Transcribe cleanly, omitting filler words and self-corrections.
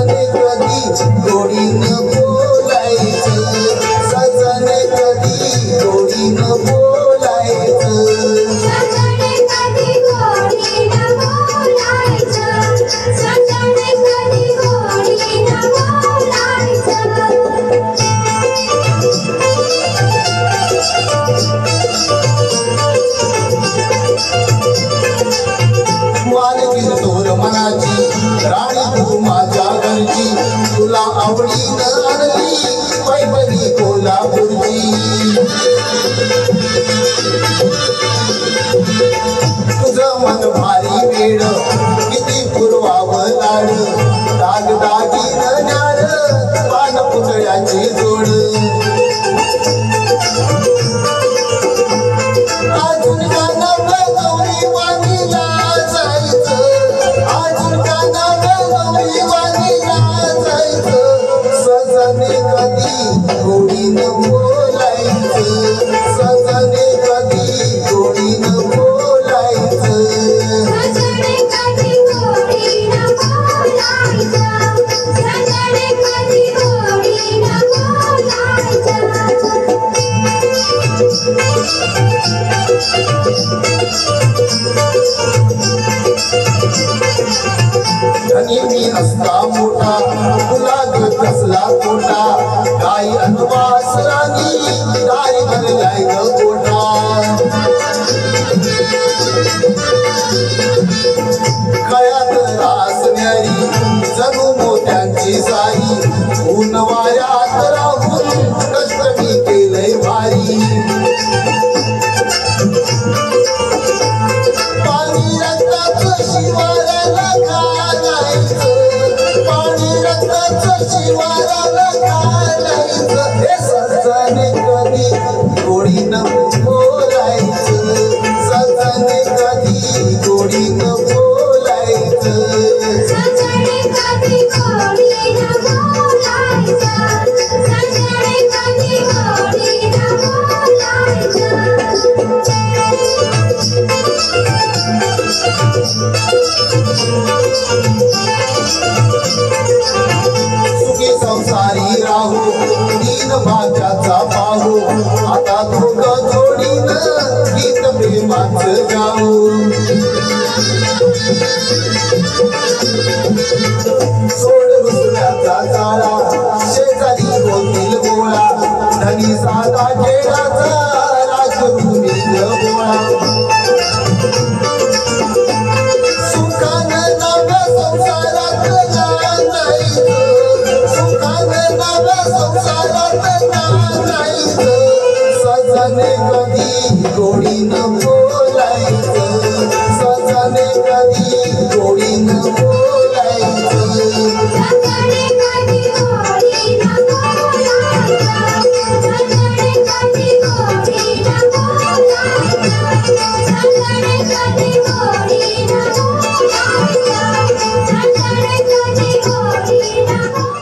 सजने कधी गोडीनं बोलायचं, सजने कधी गोडीनं बोलायचं, सजने कधी गोडीनं बोलायचं, सजने कधी गोडीनं बोलायचं. वालगी तोर मनाची राणी तू माझ्या घरची, तुला आवडीनं आणली पैपणी कोल्हापूरची. तुझं मन भारी वेड किती पुरवावं लाड, दागदागिनं न्याड पान पुतळ्याची जोड. अजून का नव्हे गौरी वाणीला जायचं, अजून का नव्हे गौरी वाणीला जायचं, सजने कधी गोडीनं बोलायचं, सजने कधी गोडीनं बोलायचं, सजने कधी गोडीनं बोलायचं, सजने कधी गोडीनं बोलायचं. धनी मी असता मोठा तुला ग कसला तोटा, गाई अनवासरानी दारी भरलाय ग कोटा. गळ्यात रास न्यारी जणू मोत्यांची सारी, ऊन वाऱ्यात राहून कष्ट मी केलंय भारी. पाणी रक्ताचं शिवाराला घालायचं, पाणी रक्ताचं शिवाराला घालायचं, हे सजने कधी गोडीनं बोलायचं, सजने कधी गोडीनं बोलायचं, सजने कधी गोडीनं बोलायचं, सजने कधी गोडीनं बोलायचं. सुखी संसारी राहू तीन भाग्याचा पाहू, आता दोघं जोडीनं गीत प्रेमाचं गाऊ. सोड रुसण्याचा जाळा शेजारी होतील गोळा, धनी साधा खेळाचा राजभूमी गोळा. सुखानं नव्या संसारात नांदायचं, सुखानं नव्या संसारात नांदायचं, सजने कधी गोडीनं